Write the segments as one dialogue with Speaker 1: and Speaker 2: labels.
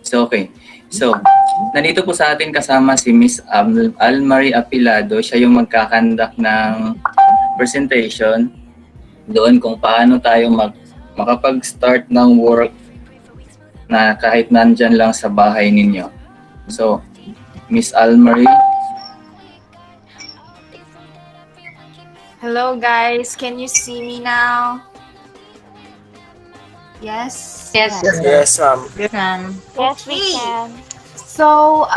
Speaker 1: So, okay. So, nandito po sa atin kasama si Miss Almarie Apilado. Siya yung magkakandak ng presentation doon kung paano tayo makapag-start ng work na kahit nandyan lang sa bahay ninyo. So, Miss Almarie.
Speaker 2: Hello guys, can you see me now? Yes?
Speaker 3: Yes,
Speaker 4: ma'am.
Speaker 3: Yes, ma'am.
Speaker 4: Yes, we can.
Speaker 2: So,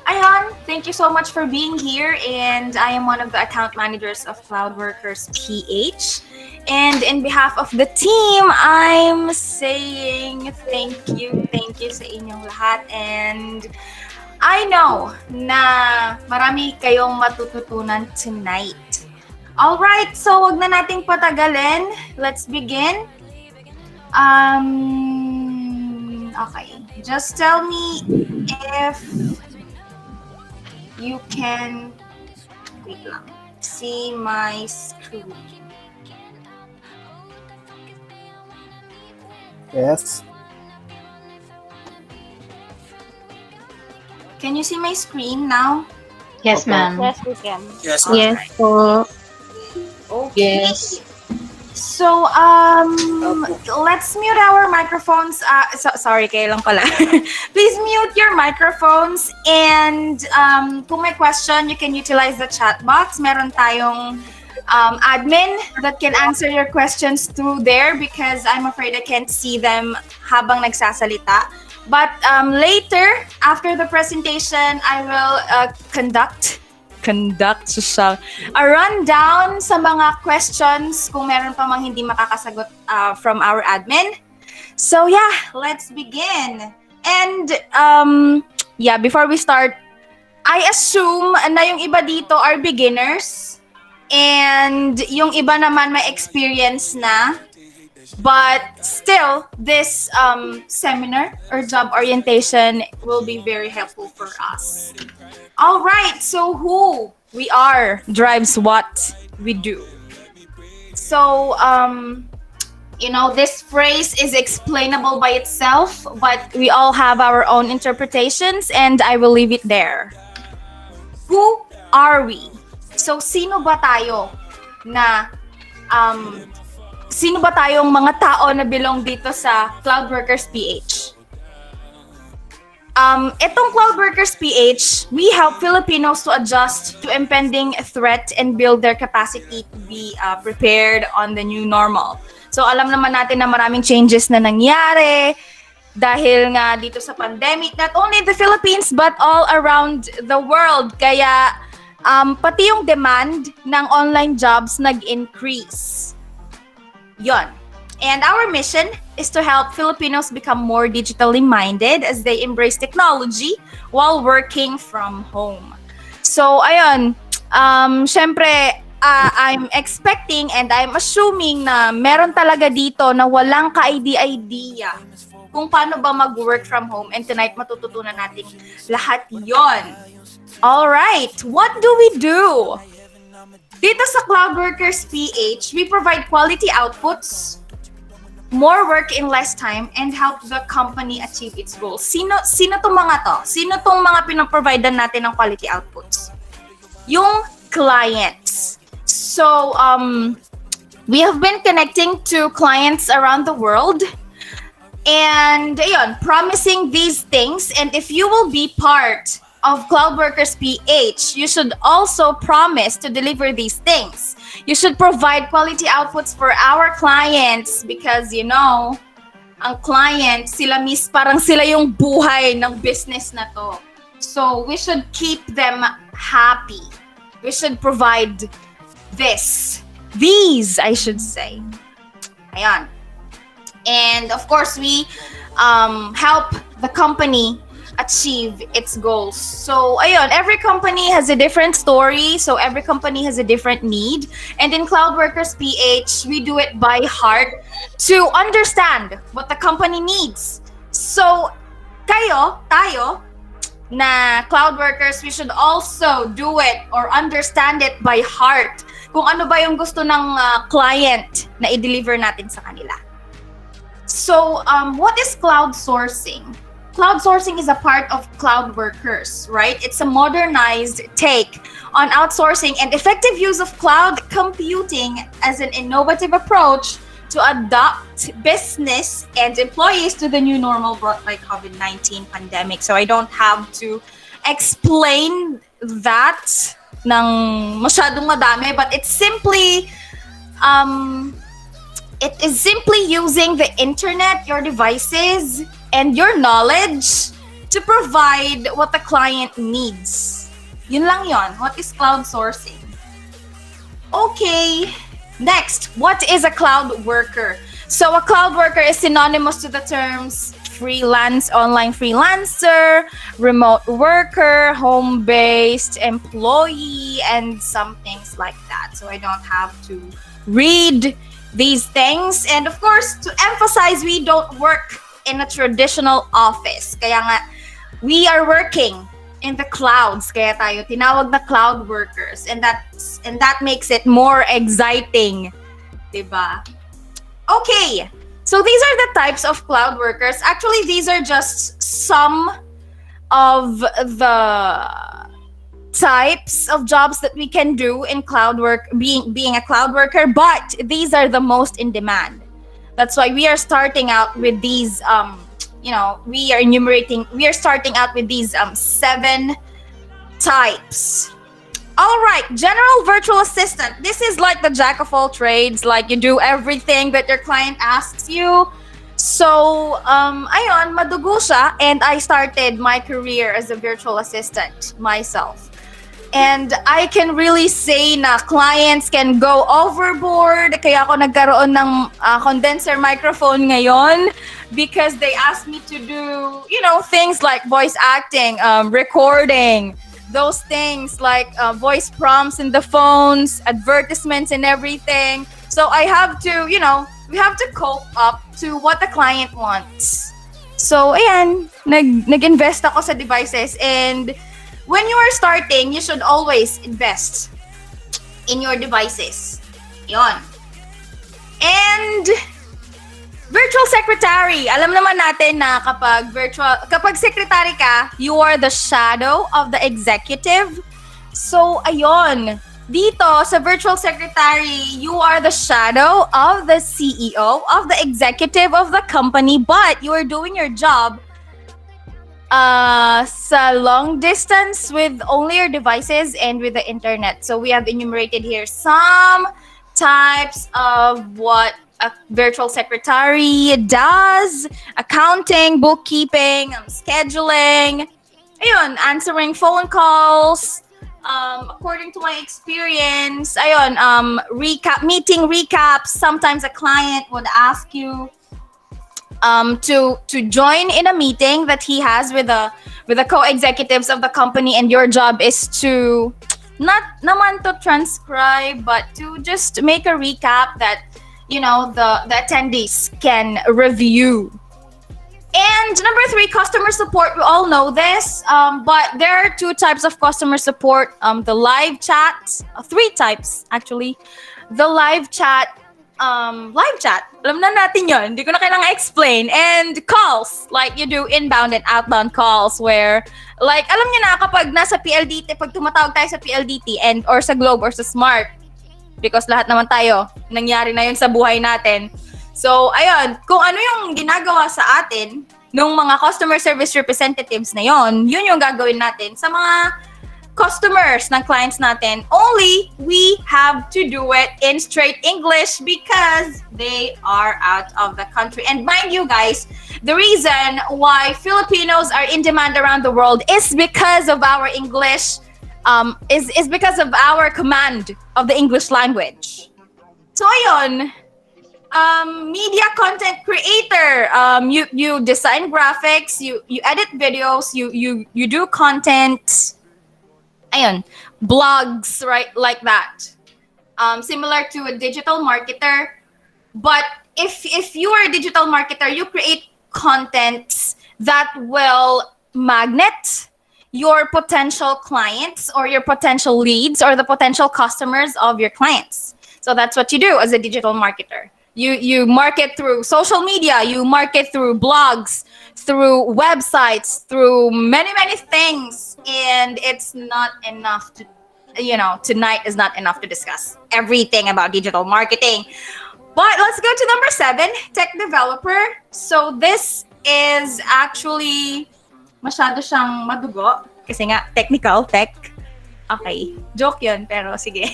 Speaker 2: Ayan, thank you so much for being here, and I am one of the account managers of CloudWorkers.ph. And in behalf of the team, I'm saying thank you sa inyong lahat. And I know na marami kayong matututunan tonight. Alright, so wag na nating patagalin. Let's begin. Okay, just tell me if you can, wait lang, see my screen.
Speaker 4: Yes.
Speaker 2: Can you see my screen now?
Speaker 3: Yes, ma'am.
Speaker 4: Yes, we can.
Speaker 3: Yes po.
Speaker 2: Okay.
Speaker 3: Yes.
Speaker 2: So, let's mute our microphones. Sorry, kayo lang pala. Please mute your microphones, and kung may question, you can utilize the chat box. Meron tayong admin that can answer your questions through there because I'm afraid I can't see them habang nagsasalita. But later, after the presentation, I will conduct a rundown sa mga questions kung meron pa mang hindi makakasagot from our admin. So yeah, let's begin. And before we start, I assume na yung iba dito are beginners and yung iba naman may experience na. But still, this seminar or job orientation will be very helpful for us. All right, so who we are drives what we do. So, this phrase is explainable by itself, but we all have our own interpretations, and I will leave it there. Who are we? So, sino ba tayo sino ba tayong mga tao na belong dito sa CloudWorkers.ph? Itong CloudWorkers.ph, we help Filipinos to adjust to impending threat and build their capacity to be prepared on the new normal. So alam naman natin na maraming changes na nangyari dahil nga dito sa pandemic, not only the Philippines but all around the world. Kaya pati yung demand ng online jobs nag-increase. Yon. And our mission is to help Filipinos become more digitally minded as they embrace technology while working from home. So, ayun, syempre, I'm expecting and I'm assuming na meron talaga dito na walang ka-idea kung paano ba mag-work from home, and tonight matututunan natin lahat yon. Alright, what do we do? Dito sa CloudWorkers.ph, we provide quality outputs, more work in less time, and help the company achieve its goals. Sino tong mga to? Sino tong mga pinaprovidean natin ng quality outputs? Yung clients. So, we have been connecting to clients around the world, and ayun, promising these things. And if you will be part of CloudWorkers.ph, you should also promise to deliver these things. You should provide quality outputs for our clients because, ang client, parang sila yung buhay ng business na to. So, we should keep them happy. We should provide these, I should say. Ayan. And of course, we help the company achieve its goals. So, ayun, every company has a different story. So, every company has a different need. And in CloudWorkers.ph, we do it by heart to understand what the company needs. So, tayo, na cloud workers, we should also do it or understand it by heart. Kung ano ba yung gusto ng client na i-deliver natin sa kanila. So, what is cloud sourcing? cloud sourcing is a part of CloudWorkers, right? It's a modernized take on outsourcing and effective use of cloud computing as an innovative approach to adapt business and employees to the new normal brought by COVID-19 pandemic. So I don't have to explain that ng masyadong madami, but it's simply it is simply using the internet, your devices, and your knowledge to provide what the client needs. Yun lang yon. What is cloud sourcing? Okay, next, what is a cloud worker? So a cloud worker is synonymous to the terms freelance, online freelancer, remote worker, home-based employee, and some things like that. So I don't have to read these things. And of course, to emphasize, we don't work in a traditional office. Kaya nga, we are working in the clouds. Kaya tayo tinawag na cloud workers. And that makes it more exciting. Diba? Okay. So these are the types of cloud workers. Actually, these are just some of the types of jobs that we can do in cloud work, being a cloud worker, but these are the most in demand. That's why we are starting out with these we are starting out with these 7 types. All right, general virtual assistant. This is like the jack of all trades, like you do everything that your client asks you. So, ayun, madugo siya, and I started my career as a virtual assistant myself. And I can really say na clients can go overboard. Kaya ako nagkaroon ng condenser microphone ngayon because they asked me to do, things like voice acting, recording, those things like voice prompts in the phones, advertisements and everything. So I have to, we have to cope up to what the client wants. So, ayan, nag-invest ako sa devices, and when you are starting, you should always invest in your devices. Yon. And virtual secretary. Alam naman natin na kapag secretary ka, you are the shadow of the executive. So, ayun. Dito, sa virtual secretary, you are the shadow of the CEO, of the executive of the company, but you are doing your job sa long distance with only your devices and with the internet. So we have enumerated here some types of what a virtual secretary does: accounting, bookkeeping, scheduling, ayun, answering phone calls. According to my experience, ayun, meeting recaps. Sometimes a client would ask you to join in a meeting that he has with the co-executives of the company, and your job is to not naman to transcribe, but to just make a recap that the attendees can review. And number 3, customer support. We all know this, but there are 2 types of customer support. The live chat, 3 types actually. The live chat, alam na natin yun. Hindi ko na kailangan explain. And calls, like you do inbound and outbound calls, where, like, alam niyo na kapag nasa PLDT, pag tumatawag tayo sa PLDT or sa Globe or sa Smart, because lahat naman tayo, nangyari na yun sa buhay natin. So, ayun, kung ano yung ginagawa sa atin nung mga customer service representatives na yun yung gagawin natin sa mga customers ng clients natin. Only we have to do it in straight English because they are out of the country. And mind you guys, the reason why Filipinos are in demand around the world is because of our English, is because of our command of the English language. So ayun, media content creator, you design graphics, you edit videos, you do content, ayun, blogs, right, like that. Similar to a digital marketer, but if you are a digital marketer, you create contents that will magnet your potential clients or your potential leads or the potential customers of your clients. So that's what you do as a digital marketer. You market through social media, you market through blogs, through websites, through many things, and it's not enough to, tonight is not enough to discuss everything about digital marketing. But let's go to number 7, tech developer. So this is actually masyado siyang madugo kasi nga technical tech. Okay, joke yun, pero sige.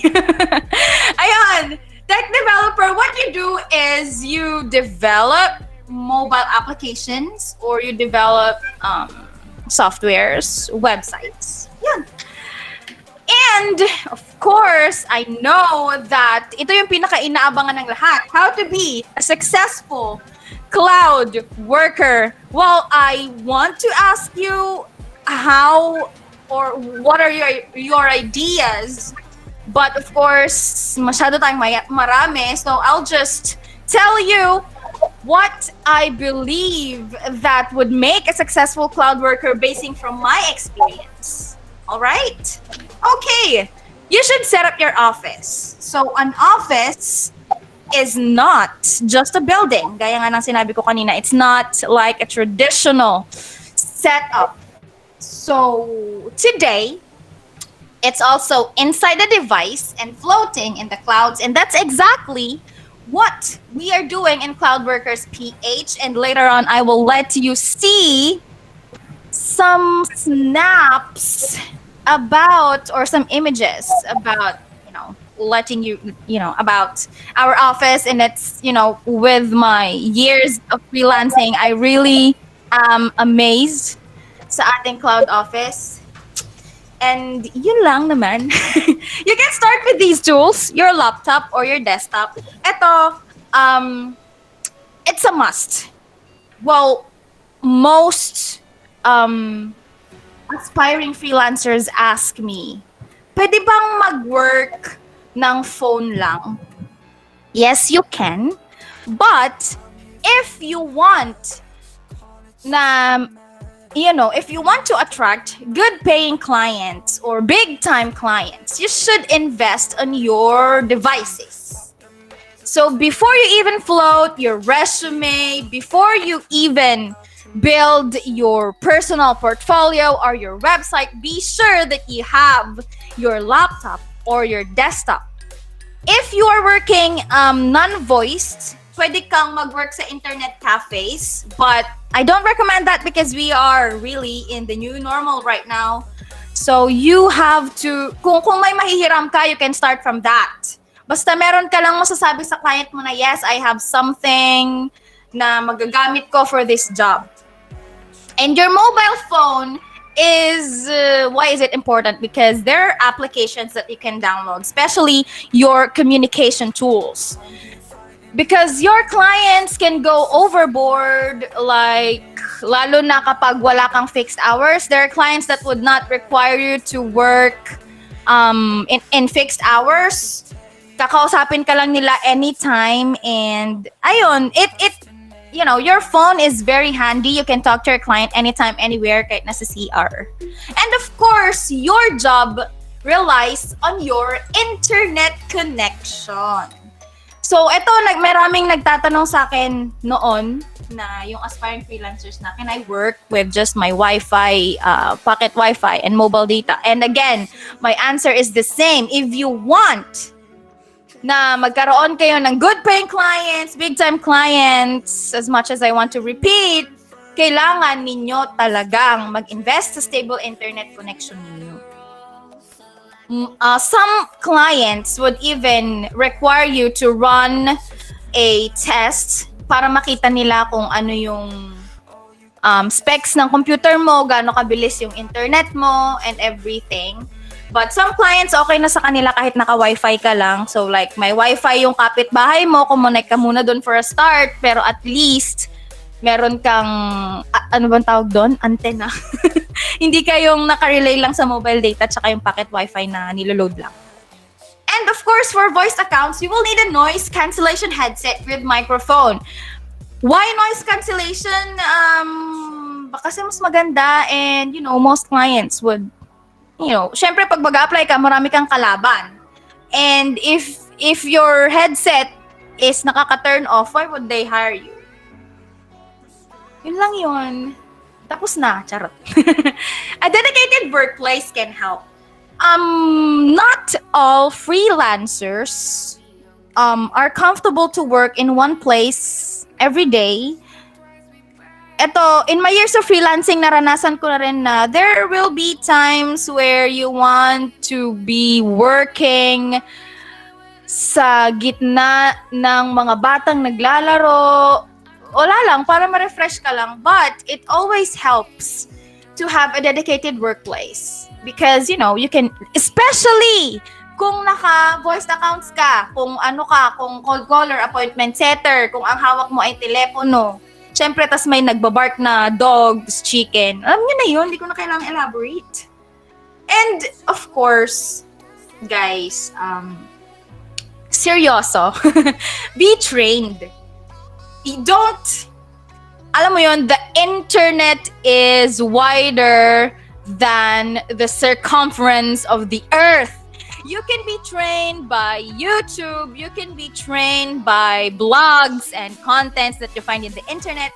Speaker 2: Ayun, tech developer, what you do is you develop mobile applications or you develop softwares, websites. Yan. And of course, I know that ito yung pinaka-inaabangan ng lahat. How to be a successful cloud worker. Well, I want to ask you how or what are your ideas. But of course, masyado tayong marami. So I'll just tell you what I believe that would make a successful cloud worker basing from my experience. All right? Okay. You should set up your office. So an office is not just a building. Gaya nga ng sinabi ko kanina, it's not like a traditional setup. So today, it's also inside the device and floating in the clouds. And that's exactly what we are doing in CloudWorkers.ph. And later on, I will let you see some snaps about, or some images about, letting you, about our office. And it's, with my years of freelancing, I really am amazed sa ating cloud office. And yun lang naman. You can start with these tools, your laptop or your desktop. Ito, it's a must. Well, most aspiring freelancers ask me, pwede bang mag-work ng phone lang? Yes, you can. But if you want if you want to attract good paying clients or big time clients, you should invest on your devices. So before you even float your resume, before you even build your personal portfolio or your website, be sure that you have your laptop or your desktop. If you are working non-voiced, pwede kang mag-work sa internet cafes, but I don't recommend that because we are really in the new normal right now. So you have to, kung may mahihiram ka, you can start from that. Basta meron ka lang masasabi sa client mo na, yes, I have something na magagamit ko for this job. And your mobile phone is, why is it important? Because there are applications that you can download, especially your communication tools. Because your clients can go overboard, like, lalo na kapag wala kang fixed hours. There are clients that would not require you to work in fixed hours. Kakausapin ka lang nila anytime, and ayun, your phone is very handy. You can talk to your client anytime, anywhere, kahit nasa CR. And of course, your job relies on your internet connection. So, ito, maraming nagtatanong sa akin noon na yung aspiring freelancers na, can I work with just my Wi-Fi, pocket Wi-Fi, and mobile data? And again, my answer is the same. If you want na magkaroon kayo ng good paying clients, big time clients, as much as I want to repeat, kailangan ninyo talagang mag-invest sa stable internet connection ninyo. Some clients would even require you to run a test para makita nila kung ano yung specs ng computer mo, gaano kabilis yung internet mo, and everything. But some clients, okay na sa kanila kahit naka-Wi-Fi ka lang. So like, may Wi-Fi yung kapitbahay mo, kumonect ka muna doon for a start, pero at least meron kang, ano bang tawag doon? Antenna. Hindi kayong nakarelay lang sa mobile data tsaka yung pocket Wi-Fi na niloload lang. And of course, for voice accounts, you will need a noise cancellation headset with microphone. Why noise cancellation? Kasi mas maganda, and most clients would, syempre pag mag-apply ka, marami kang kalaban. And if your headset is nakaka-turn off, why would they hire you? Yun lang yun. Tapos na, charot. A dedicated workplace can help. Not all freelancers are comfortable to work in one place every day. Ito, in my years of freelancing, naranasan ko na rin na there will be times where you want to be working sa gitna ng mga batang naglalaro. Wala lang, para ma-refresh ka lang. But it always helps to have a dedicated workplace. Because, you know, you can, especially kung naka-voiced accounts ka, kung kung cold caller, appointment setter, kung ang hawak mo ay telepono. Siyempre, tas may nagbabark na dogs, chicken. Alam niyo na yun, hindi ko na kailangang elaborate. And, of course, guys, seryoso, be trained. Don't, alam mo yun, the internet is wider than the circumference of the earth. You can be trained by YouTube. You can be trained by blogs and contents that you find in the internet.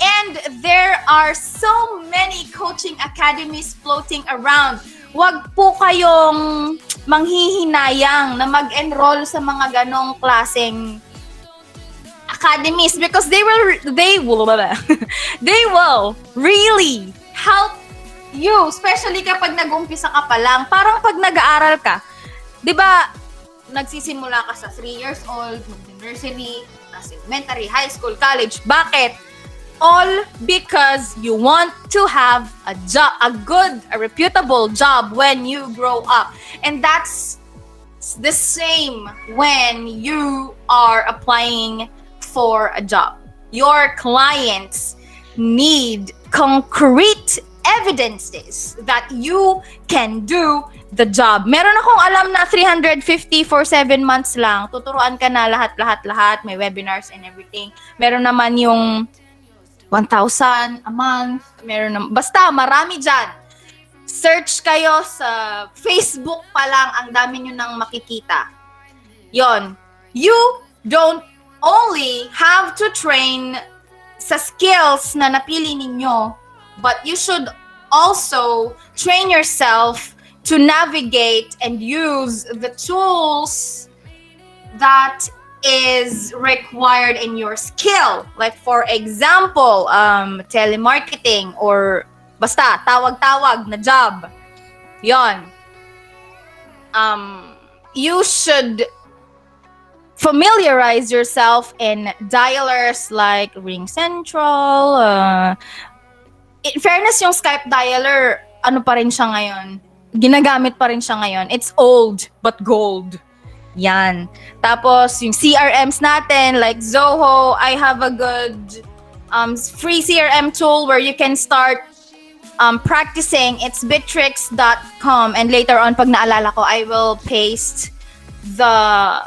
Speaker 2: And there are so many coaching academies floating around. Huwag po kayong manghihinayang na mag-enroll sa mga ganong klaseng academies because they will really help you, especially kapag nag-umpisa ka pa lang. Parang pag nag-aaral ka, 'di ba, nagsisimula ka sa 3 years old, nursery, elementary, high school, college. Bakit? All because you want to have a job, a reputable job when you grow up. And that's the same when you are applying for a job. Your clients need concrete evidences that you can do the job. Meron akong alam na 350 for 7 months lang. Tuturuan ka na lahat. May webinars and everything. Meron naman yung 1,000 a month. Meron naman. Basta, marami dyan. Search kayo sa Facebook pa lang. Ang dami nyo nang makikita. Yon. You don't only have to train sa skills na napili ninyo, but you should also train yourself to navigate and use the tools that is required in your skill. Like for example, telemarketing or basta tawag-tawag na job. Yon. You should familiarize yourself in dialers like Ring Central. In fairness, yung Skype dialer, ano pa rin siya ngayon? Ginagamit pa rin siya ngayon. It's old but gold. Yan. Tapos, yung CRMs natin, like Zoho, I have a good free CRM tool where you can start practicing. It's bitrix.com. And later on, pag naalala ko, I will paste the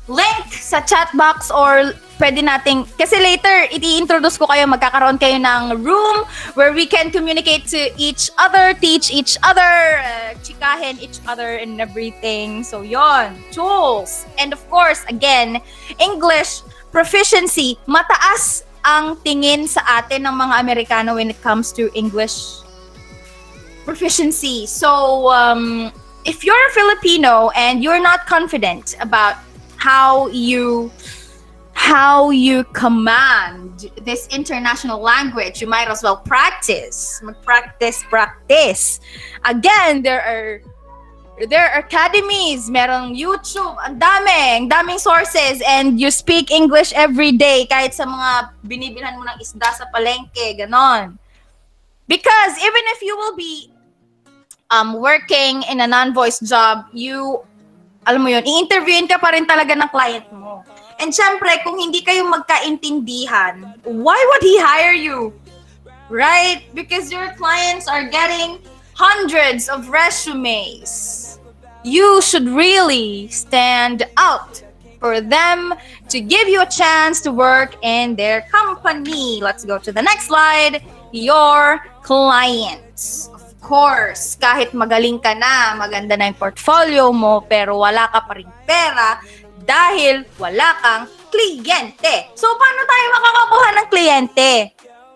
Speaker 2: link sa chat box or pwede nating, kasi later, i-introduce ko kayo, magkakaroon kayo ng room where we can communicate to each other, teach each other, chikahin each other and everything. So, yon, tools. And of course, again, English proficiency. Mataas ang tingin sa atin ng mga Amerikano when it comes to English proficiency. So, if you're a Filipino and you're not confident about how you command this international language, you might as well practice. Practice. Again, there are academies, merong YouTube, ang daming sources, and you speak English every day kahit sa mga binibilhan mo ng isda sa palengke, ganon. Because even if you will be working in a non-voice job, alam mo yun, i-interviewin ka pa rin talaga ng client mo. And syempre, kung hindi kayo magkaintindihan, why would he hire you? Right? Because your clients are getting hundreds of resumes. You should really stand out for them to give you a chance to work in their company. Let's go to the next slide. Your clients. Course, kahit magaling ka na, maganda na yung portfolio mo, pero wala ka pa rin pera, dahil wala kang kliyente. So, paano tayo makakakuha ng kliyente?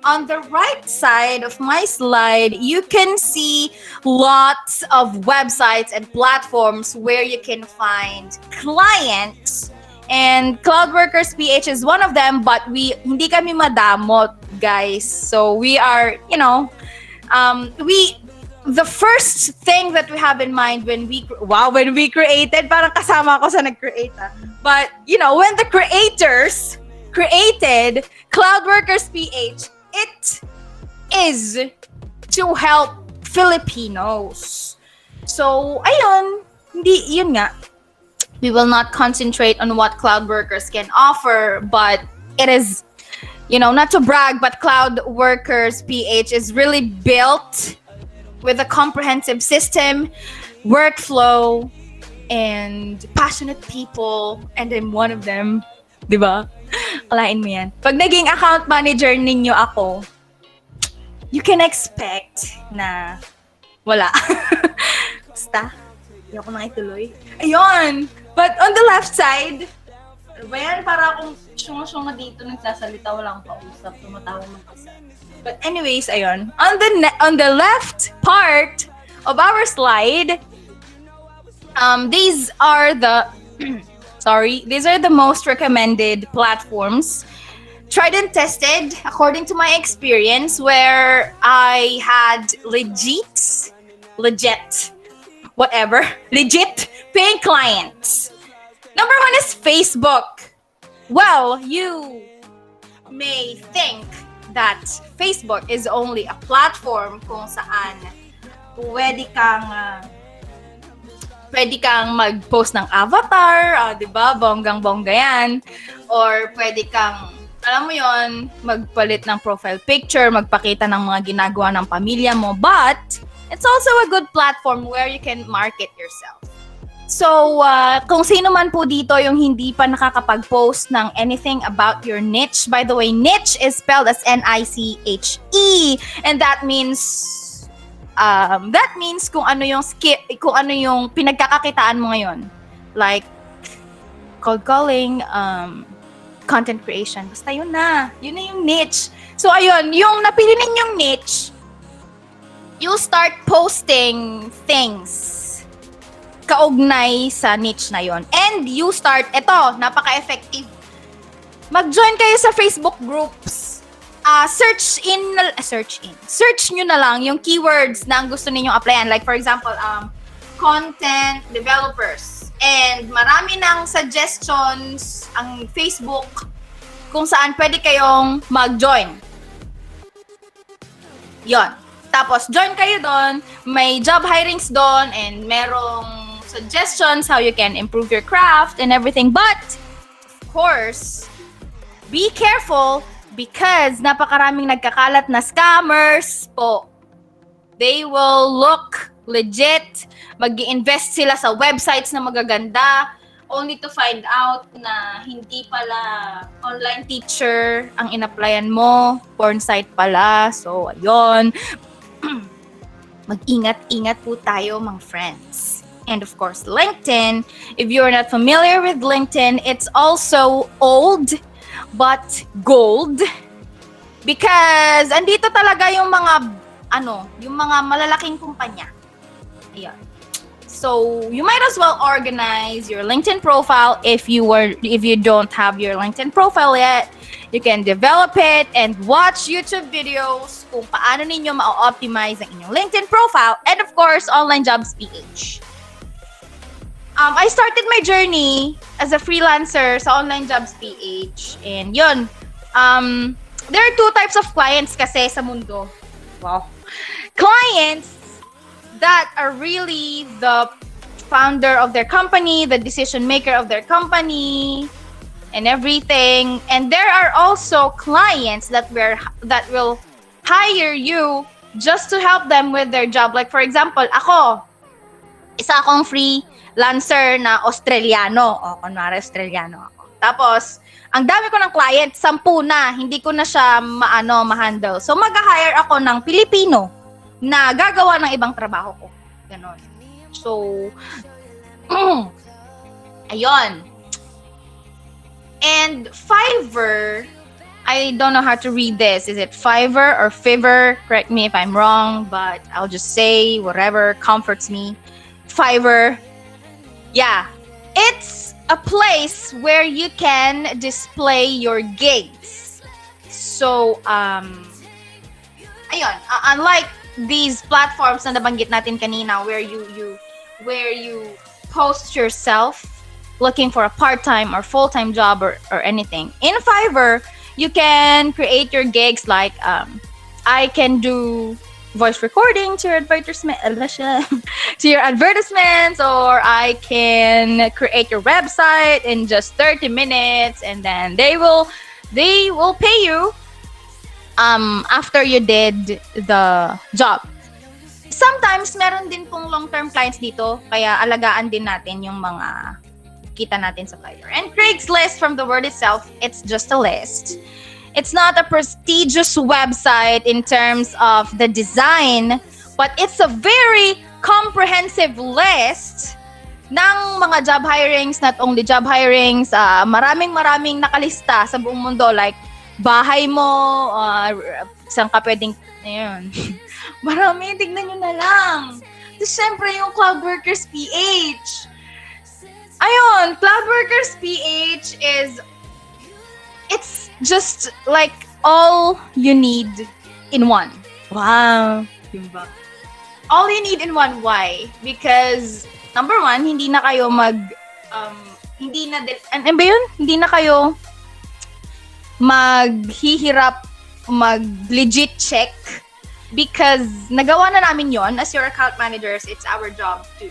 Speaker 2: On the right side of my slide, you can see lots of websites and platforms where you can find clients. And CloudWorkers.ph is one of them, but hindi kami madamot, guys. So we are, the first thing that we have in mind when we created, parang kasama ako sa nag-create. But, when the creators created CloudWorkers.ph, it is to help Filipinos. So, ayun, yun nga. We will not concentrate on what CloudWorkers can offer, but it is, not to brag, but CloudWorkers.ph is really built with a comprehensive system, workflow, and passionate people, and I'm one of them. Diba? Kalain mo yan. Pag naging account manager ninyo ako, you can expect na wala. Basta, hindi ako nang ituloy. Ayun! But on the left side, ano ba yan? Para akong syunga-syunga dito, nagsasalita, walang pausap, tumatawa mag-isa. But anyways, ayun. On the left part of our slide, these are the most recommended platforms, tried and tested according to my experience, where I had legit paying clients. Number one is Facebook. Well, you may think that Facebook is only a platform kung saan pwede kang mag-post ng avatar, di ba? Bonggang-bongga yan. Or pwede kang, alam mo yon, magpalit ng profile picture, magpakita ng mga ginagawa ng pamilya mo. But, it's also a good platform where you can market yourself. So, kung sino man po dito yung hindi pa nakakapag-post ng anything about your niche, by the way, niche is spelled as N-I-C-H-E. And that means kung ano yung pinagkakakitaan mo ngayon. Like, cold calling, content creation. Basta yun na yung niche. So, ayun, yung napili ninyong niche, you'll start posting things kaugnay sa niche na yon. And you start, napaka-effective. Mag-join kayo sa Facebook groups. Search nyo na lang yung keywords na ang gusto ninyong applyan. Like for example, content developers. And marami ng suggestions ang Facebook kung saan pwede kayong mag-join. Yon. Tapos, join kayo doon. May job hirings doon and merong suggestions how you can improve your craft and everything. But, of course, be careful because napakaraming nagkakalat na scammers po. They will look legit. Mag-i-invest sila sa websites na magaganda only to find out na hindi pala online teacher ang in-applyan mo. Porn site pala. So, ayun. Mag-ingat-ingat po tayo, mga friends. And of course, LinkedIn. If you're not familiar with LinkedIn, it's also old but gold. Because andito talaga yung mga malalaking kumpanya. Ayan. So, you might as well organize your LinkedIn profile if you don't have your LinkedIn profile yet. You can develop it and watch YouTube videos kung paano ninyo ma-optimize ang inyong LinkedIn profile. And of course, Online Jobs.ph. I started my journey as a freelancer sa Online Jobs.ph. And yun, there are two types of clients kasi sa mundo. Wow. Clients that are really the founder of their company, the decision maker of their company, and everything. And there are also clients that will hire you just to help them with their job. Like for example, isa akong freelancer na Australiano. Kunwari Australiano ako. Tapos, ang dami ko ng client, 10 na. Hindi ko na siya ma-handle. So, mag-hire ako ng Pilipino na gagawa ng ibang trabaho ko. Ganon. So, ayun. And Fiverr, I don't know how to read this. Is it Fiverr or Fiverr? Correct me if I'm wrong, but I'll just say whatever comforts me. Fiverr. Yeah. It's a place where you can display your gigs. So, ayun, unlike these platforms na nabanggit natin kanina where you post yourself looking for a part-time or full-time job or anything. In Fiverr, you can create your gigs like I can do voice recording to your advertisement, to your advertisements, or I can create your website in just 30 minutes, and then they will pay you after you did the job. Sometimes meron din pong long-term clients dito, kaya alagaan din natin yung mga kita natin sa Fiverr. And Craigslist, from the word itself, it's just a list. It's not a prestigious website in terms of the design, but it's a very comprehensive list ng mga job hirings, not only job hirings, maraming nakalista sa buong mundo, like bahay mo, saan ka pwedeng, ayun. Marami, tignan nyo na lang. Tapos syempre yung CloudWorkers.ph. Ayun, CloudWorkers.ph it's just like all you need in one. Wow. Diba? All you need in one. Why? Because number one, hindi na kayo ano ba yun? Hindi na kayo maghihirap mag-legit check because nagawa na namin yon as your account managers. It's our job to,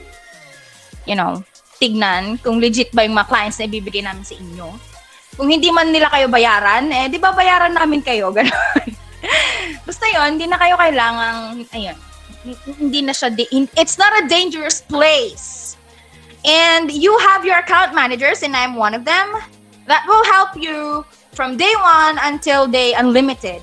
Speaker 2: tignan kung legit ba yung mga clients na ibibigay namin sa inyo. Kung hindi man nila kayo bayaran, di ba bayaran namin kayo? Ganun. Basta yun, hindi na kayo kailangang, hindi na siya, it's not a dangerous place. And you have your account managers, and I'm one of them, that will help you from day one until day unlimited.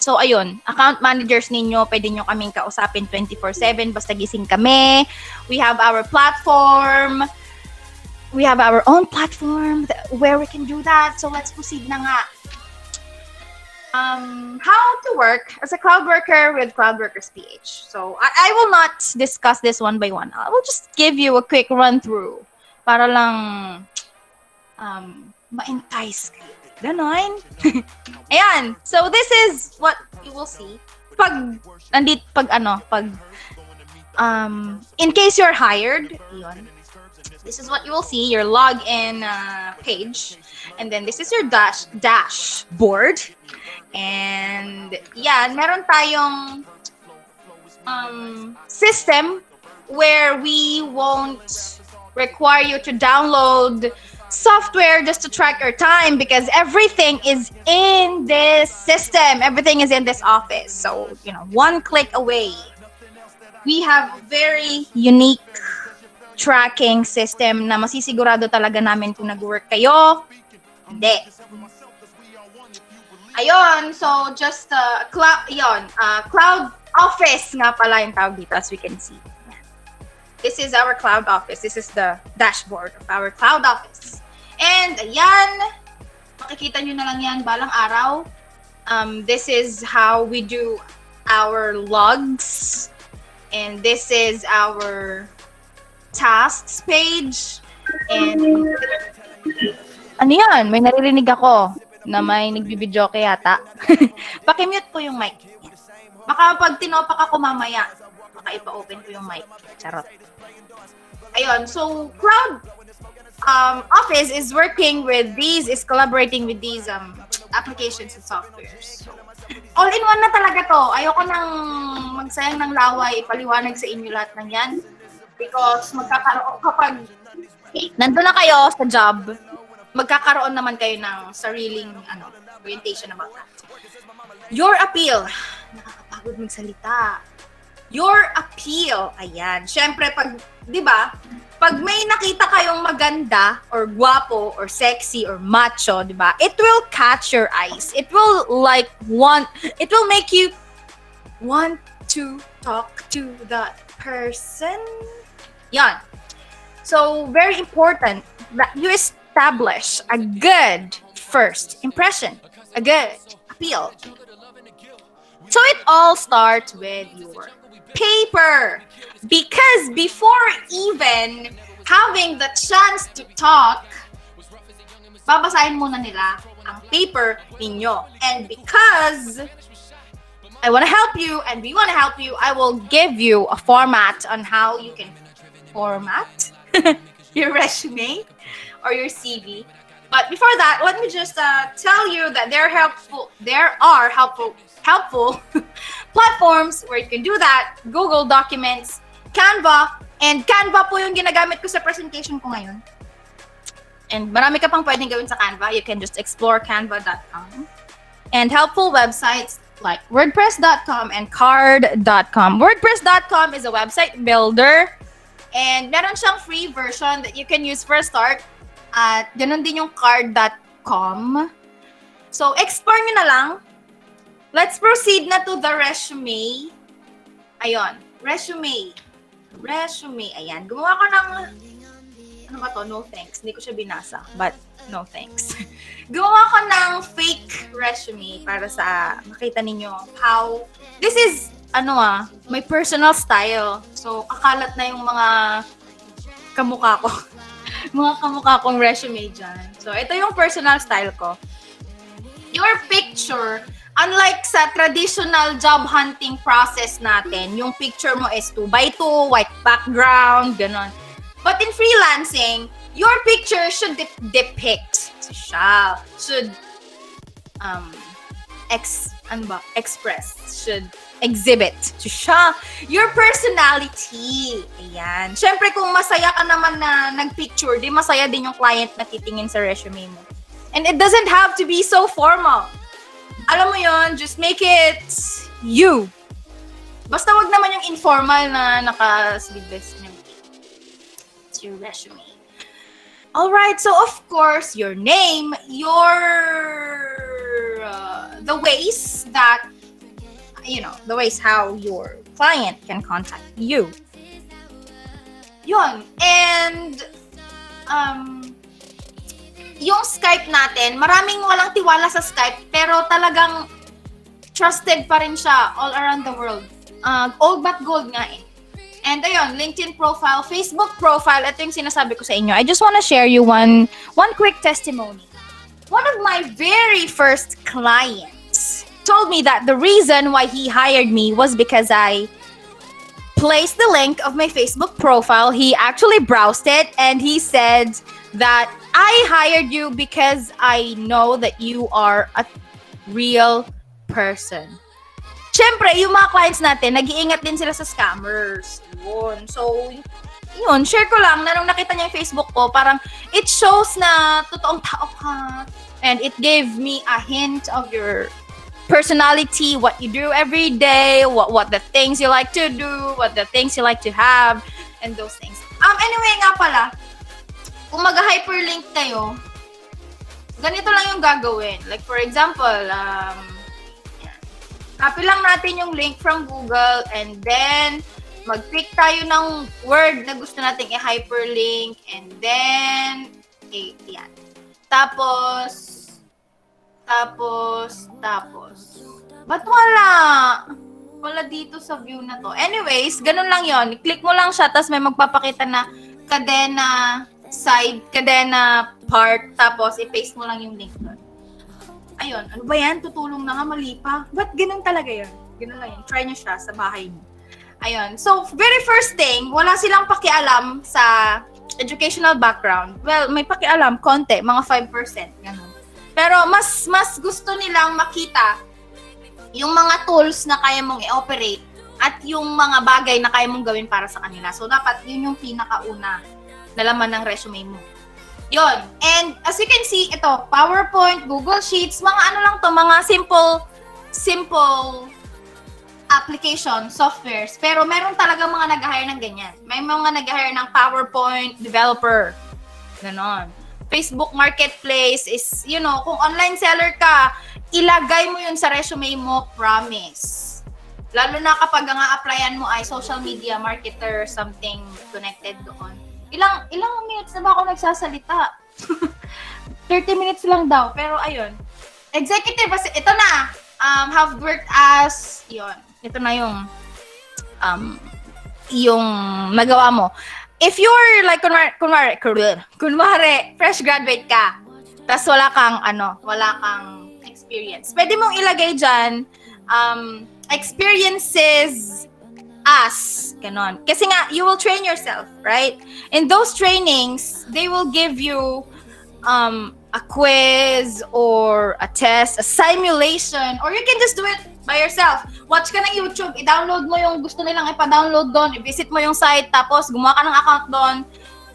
Speaker 2: So, ayun, account managers ninyo, pwede nyo kaming kausapin 24/7, basta gising kami. We have our platform. We have our own platform where we can do that. So, let's proceed na nga. How to work as a cloud worker with CloudWorkers.ph. So, I will not discuss this one by one. I will just give you a quick run-through para lang ma-entice kayo. Ganon. Ayan. So, this is what you will see. In case you're hired, yun, this is what you will see, your login page. And then this is your dashboard. And yeah, meron tayong system where we won't require you to download software just to track your time because everything is in this system. Everything is in this office. So, one click away. We have a very unique tracking system na masisigurado talaga namin kung nag-work kayo. Hindi. Ayun, so just cloud office nga pala yung tawag dito, as we can see. This is our cloud office. This is the dashboard of our cloud office. And ayan, makikita nyo na lang yan balang araw. This is how we do our logs. And this is our tasks page. And ano yan? May naririnig ako na may nagbibidyo kaya yata. Pakimute ko yung mic. Baka pag tinopak ako mamaya, baka ipa-open ko yung mic. Charot. Ayun, so Cloud Office is collaborating with these applications and softwares. So, all-in-one na talaga to. Ayoko nang magsayang ng laway, paliwanag sa inyo lahat ng yan. Because kapag nandun na kayo sa job, magkakaroon naman kayo ng sariling orientation about that. Your appeal. Nakakapagod magsalita. Your appeal. Ayan. Syempre, pag may nakita kayong maganda or guwapo or sexy or macho, di ba? It will catch your eyes. It will make you want to talk to that person. Yan. So, very important that you establish establish a good first impression, a good appeal. So it all starts with your paper. Because before even having the chance to talk, babasahin muna nila ang paper ninyo. And because I want to help you and we want to help you, I will give you a format on how you can format your resume or your CV. But before that, let me just tell you that there are helpful platforms where you can do that. Google Documents, Canva, and Canva po yung ginagamit ko sa presentation ko ngayon. And marami ka pang pwedeng gawin sa Canva. You can just explore canva.com. And helpful websites like WordPress.com and Card.com. WordPress.com is a website builder. And meron siyang free version that you can use for a start. At ganun din yung Card.com. So, explore nyo na lang. Let's proceed na to the resume. Ayun. Resume. Ayan. Gumawa ko ng... Ano ba to? No thanks. Hindi ko siya binasa. But, no thanks. Gumawa ko ng fake resume para sa makita ninyo how... This is, my personal style. So, kakalat na yung mga kamukha ko. Mga kamukha kong resume dyan. So, ito yung personal style ko. Your picture, unlike sa traditional job hunting process natin, yung picture mo is 2x2, white background, ganon. But in freelancing, your picture should depict, should express, should exhibit your personality. Ayan. Siyempre, kung masaya ka naman na nag-picture, di masaya din yung client na titingin sa resume mo. And it doesn't have to be so formal. Alam mo yon, just make it you. Basta wag naman yung informal na naka-sleeveless niya. It's your resume. Alright, so of course, your name, the ways that, the ways how your client can contact you. Yun. And, yung Skype natin, maraming walang tiwala sa Skype, pero talagang trusted pa rin siya all around the world. Old but gold nga eh. And ayun, LinkedIn profile, Facebook profile, ito yung sinasabi ko sa inyo. I just want to share you one quick testimony. One of my very first clients told me that the reason why he hired me was because I placed the link of my Facebook profile. He actually browsed it and he said that I hired you because I know that you are a real person. Siyempre, yung mga clients natin, nag-iingat din sila sa scammers. Yun. So, yun, share ko lang na nung nakita niya yung Facebook ko, parang it shows na totoong tao ka. And it gave me a hint of your personality, what you do every day, what the things you like to do, what the things you like to have, and those things. Anyway nga pala, kung mag-hyperlink kayo, ganito lang yung gagawin. Like for example, copy lang natin yung link from Google and then mag-pick tayo ng word na gusto nating i-hyperlink and then, yan. Tapos, ba't wala? Wala dito sa view na to. Anyways, ganun lang yon. Click mo lang siya, tapos may magpapakita na kadena side, kadena part, tapos i-paste mo lang yung link doon. Ayun, ano ba yan? Tutulong na nga, mali pa. Ba't ganun talaga yun? Ganun lang yun. Try nyo siya sa bahay mo. Ayun. So, very first thing, wala silang pakialam sa educational background. Well, may pakialam, konti, mga 5%. Ganun. Pero mas gusto nilang makita yung mga tools na kaya mong i-operate at yung mga bagay na kaya mong gawin para sa kanila. So, dapat yun yung pinakauna na laman ng resume mo. Yun. And as you can see, ito, PowerPoint, Google Sheets, mga ano lang to, mga simple application, softwares. Pero meron talaga mga nag-hire ng ganyan. May mga nag-hire ng PowerPoint developer. Ganon. Facebook Marketplace is, kung online seller ka, ilagay mo yun sa resume mo, promise. Lalo na kapag ang a-applyan mo ay social media marketer, something connected doon. Ilang minutes na ba ako nagsasalita? 30 minutes lang daw. Pero ayun. Executive, ito na. Have worked as, yun. Ito na yung nagawa mo. If you're like, kunwari, fresh graduate ka, tas wala kang experience. Pwede mong ilagay dyan, experiences as, ganon. Kasi nga, you will train yourself, right? In those trainings, they will give you a quiz or a test, a simulation, or you can just do it by yourself. Watch ka ng YouTube, i-download mo yung gusto nilang ipa-download doon, i-visit mo yung site, tapos gumawa ka ng account doon,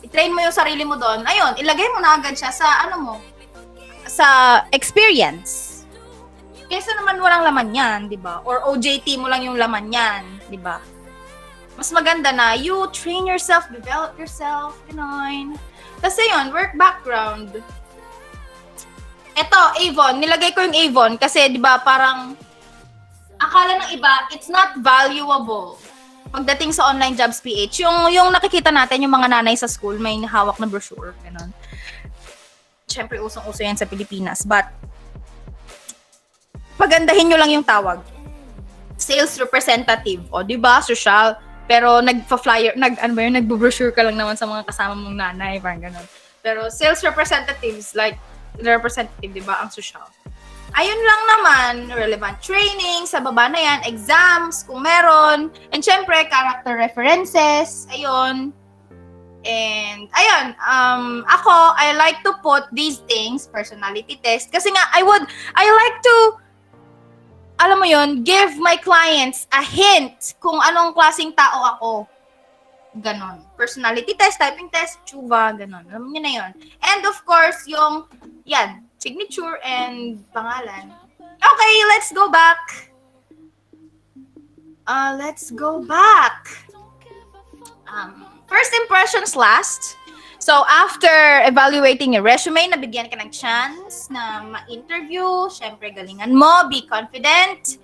Speaker 2: i-train mo yung sarili mo doon. Ayun, ilagay mo na agad siya sa sa experience. Kesa naman walang laman yan, di ba? Or OJT mo lang yung laman yan, di ba? Mas maganda na you train yourself, develop yourself, gano'n. Kasi yun, work background. Eto, Avon. Nilagay ko yung Avon kasi di ba parang akala ng iba, it's not valuable pagdating sa online jobs PH. Yung nakikita natin, yung mga nanay sa school, may hawak na brochure, gano'n. Siyempre, usong-uso yan sa Pilipinas. But, pagandahin nyo lang yung tawag. Sales representative. O, di ba? Social. Pero, nagpa-flyer, nagbo-brochure ka lang naman sa mga kasama mong nanay, parang gano'n. Pero, sales representatives, like, representative, di ba? Ang social. Ayun lang naman, relevant training, sa baba na yan, exams, kung meron. And syempre, character references, ayun. And, ayun, ako, I like to put these things, personality test, kasi nga, I like to, alam mo yun, give my clients a hint kung anong klaseng tao ako. Ganon. Personality test, typing test, chuva, ganon. Alam niyo na yun. And of course, yung, yan, signature and pangalan. Okay, let's go back. First impressions last. So, after evaluating your resume, nabigyan ka ng chance na ma-interview. Siyempre, galingan mo, be confident.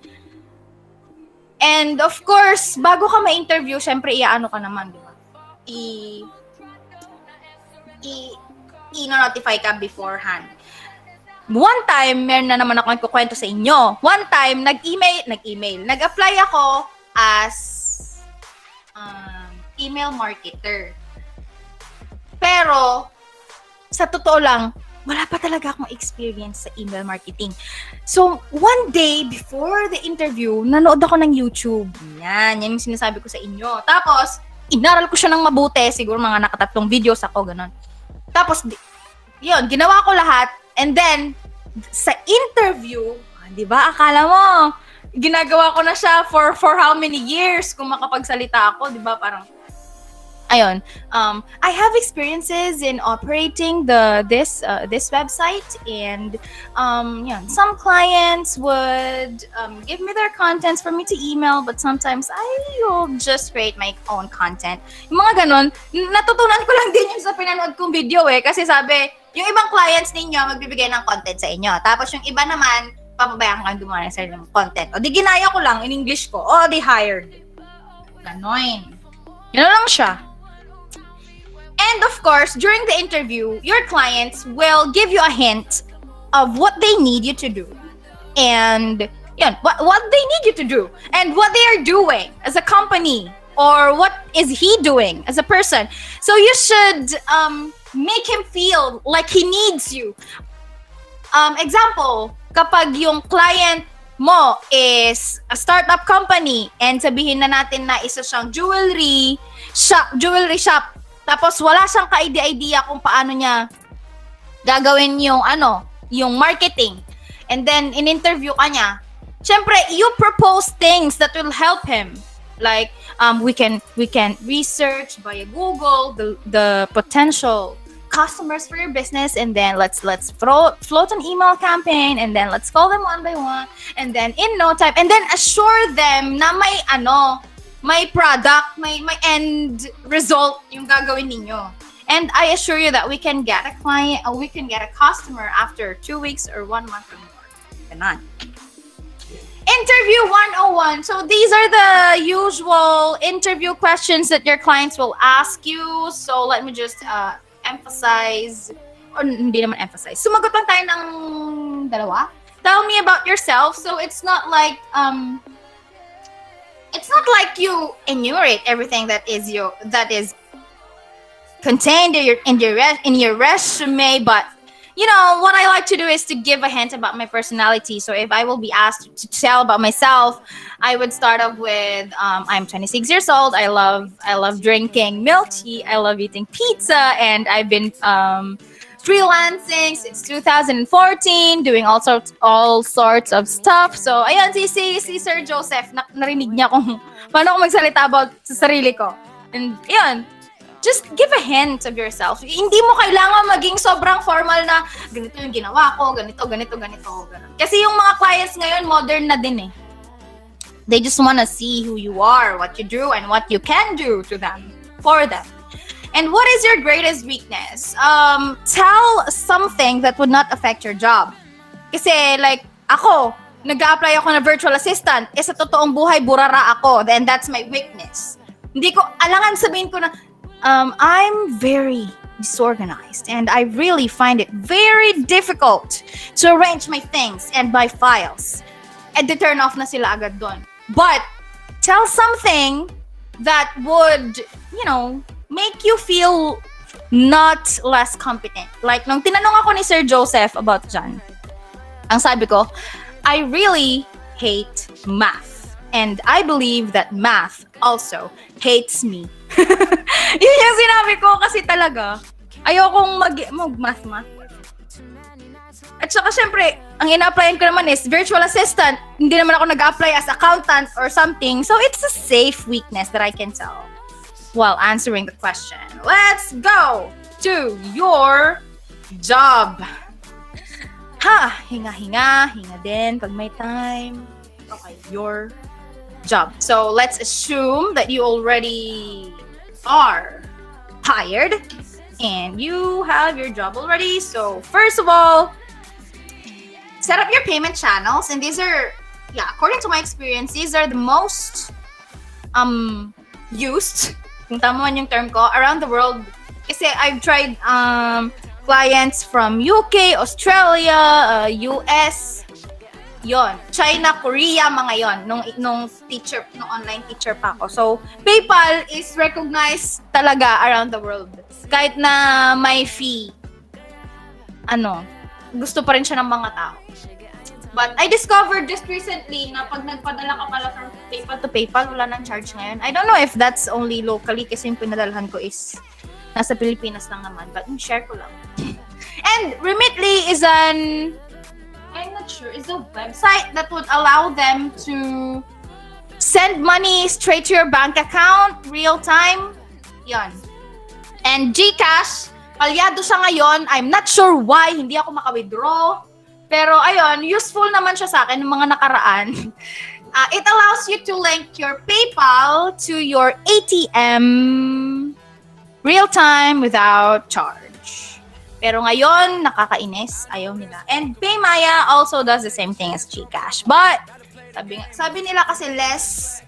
Speaker 2: And of course, bago ka ma-interview, siyempre, iaano ka naman, di ba? I-notify ka beforehand. One time, meron na naman ako nagkukwento sa inyo. One time, nag-apply ako as email marketer. Pero, sa totoo lang, wala pa talaga akong experience sa email marketing. So, one day before the interview, nanood ako ng YouTube. Yan yung sinasabi ko sa inyo. Tapos, inaral ko siya ng mabuti. Siguro mga nakatatlong videos ako, ganun. Tapos, yun, ginawa ko lahat. And then, sa interview, di ba, akala mo, ginagawa ko na siya for how many years kung makapagsalita ako, di ba, parang, ayun, I have experiences in operating this website, and yun, some clients would give me their contents for me to email, but sometimes I will just create my own content. Yung mga ganun, natutunan ko lang din yung sa pinanood kong video kasi sabi, yung ibang clients ninyo magbibigay ng content sa inyo. Tapos yung iba naman, papabayaan kang gumawa ng sarili ng content. O di ginaya ko lang in English ko. O di hired. Ganon. Yun lang siya. And of course, during the interview, your clients will give you a hint of what they need you to do. And yun, what they need you to do. And what they are doing as a company. Or what is he doing as a person. So you should make him feel like he needs you. Example, kapag yung client mo is a startup company and sabihin na natin na isa siyang jewelry shop, tapos wala siyang ka-idea kung paano niya gagawin yung marketing. And then in-interview ka niya, syempre you propose things that will help him. Like we can research via Google the potential customers for your business, and then let's float an email campaign, and then let's call them one by one, and then in no time, and then assure them na may product, may end result yung gagawin ninyo. And I assure you that we can get a client, or we can get a customer after 2 weeks or 1 month or more. Ganon. Interview 101. So these are the usual interview questions that your clients will ask you. So let me just emphasize or hindi naman emphasize. Sumagot lang tayo ng dalawa. Tell me about yourself. So it's not like you enumerate everything that is contained in your resume, but you know what I like to do is to give a hint about my personality. So if I will be asked to tell about myself, I would start off with I'm 26 years old. I love drinking milk tea. I love eating pizza, and I've been freelancing since 2014, doing all sorts of stuff. So ayan, si Sir Joseph, narinig niya kung paano ako magsalita about sa sarili ko. And ayan, just give a hint of yourself. Hindi mo kailangan maging sobrang formal na ganito yung ginawa ko, ganito. Kasi yung mga clients ngayon, modern na din eh. They just wanna see who you are, what you do, and what you can do to them, for them. And what is your greatest weakness? Tell something that would not affect your job. Kasi like, ako, nag-a-apply ako na virtual assistant, sa totoong buhay, burara ako. Then that's my weakness. Hindi ko, alangan sabihin ko na, I'm very disorganized and I really find it very difficult to arrange my things and my files. And turn off na sila agad doon. But tell something that would, make you feel not less competent. Like, nung tinanong ako ni Sir Joseph about dyan, ang sabi ko, I really hate math. And I believe that math also hates me. Yun yung sinabi ko kasi talaga, ayokong mag-math. At saka syempre, ang ina-applyan ko naman is virtual assistant. Hindi naman ako nag-apply as accountant or something. So it's a safe weakness that I can tell while answering the question. Let's go to your job. Hinga din pag may time. Okay, your job. So let's assume that you already are hired and you have your job already. So first of all, set up your payment channels, and these are, according to my experience, these are the most used, kung tama man yung term ko, around the world. Kasi I've tried clients from UK, Australia, US, China, Korea, mga yon, nung online teacher pa ako. So PayPal is recognized talaga around the world. Kahit na may fee, gusto pa rin siya ng mga tao. But I discovered just recently na pag nagpadala ka pala from PayPal to PayPal, wala nang charge ngayon. I don't know if that's only locally kasi yung pinadalhan ko is nasa Pilipinas lang naman. But share ko lang. And Remitly is I'm not sure, is a website that would allow them to send money straight to your bank account, real time. Yan. And GCash, palyado siya ngayon. I'm not sure why hindi ako maka-withdraw. Pero ayun, useful naman siya sa akin ng mga nakaraan. It allows you to link your PayPal to your ATM real time without charge. Pero ngayon, nakakainis, ayaw nila. And Paymaya also does the same thing as GCash. But sabi nila kasi less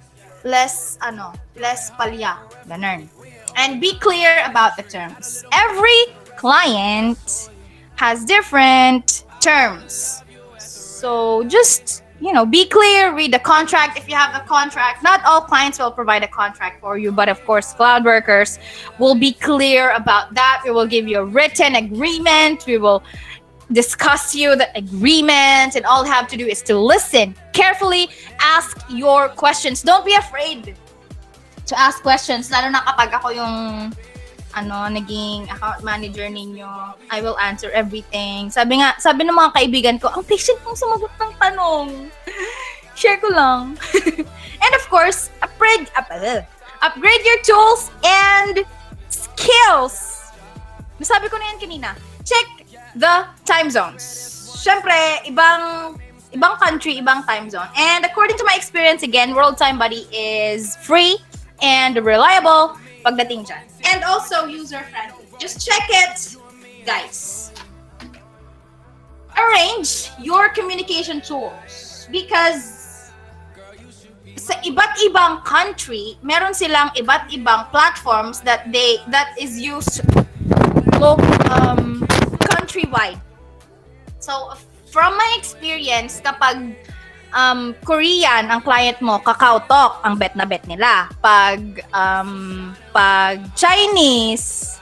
Speaker 2: palya, ganun. And be clear about the terms. Every client has different terms. So just, be clear, read the contract if you have a contract. Not all clients will provide a contract for you, but of course, CloudWorkers will be clear about that. We will give you a written agreement. We will discuss you the agreement, and all you have to do is to listen carefully, ask your questions. Don't be afraid to ask questions, lalo na kapag ako yung naging account manager ninyo. I will answer everything. Sabi ng mga kaibigan ko, ang patient mong sumagot ng tanong. Share ko lang. And of course, upgrade your tools and skills. Nasabi ko na yan kanina. Check the time zones. Syempre, ibang country, ibang time zone. And according to my experience, again, World Time Buddy is free and reliable pagdating dyan. And also user-friendly. Just check it, guys. Arrange your communication tools because sa iba't ibang country, meron silang iba't ibang platforms that is used worldwide. So, from my experience, kapag Korean ang client mo, Kakao Talk ang bet na bet nila. Pag Chinese,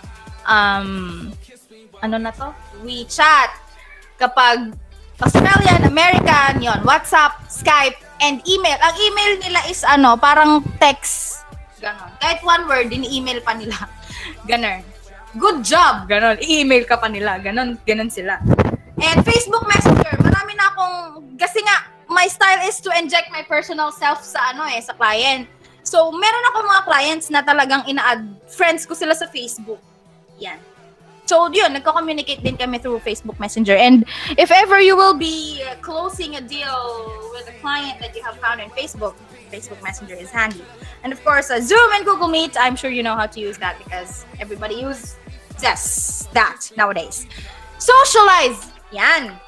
Speaker 2: ano na to? WeChat. Kapag Australian, American, yon, WhatsApp, Skype, and email. Ang email nila is parang text. Ganon. Kahit one word, ini-email pa nila. Ganon. Good job! Ganon. I-email ka pa nila. Ganon sila. And Facebook Messenger, marami na akong, kasi nga, my style is to inject my personal self sa sa client. So, meron ako mga clients na talagang ina-add friends ko sila sa Facebook. Yan. So, yun, nagko-communicate din kami through Facebook Messenger. And if ever you will be closing a deal with a client that you have found in Facebook, Facebook Messenger is handy. And of course, Zoom and Google Meet, I'm sure you know how to use that because everybody uses that nowadays. Socialize. Yan.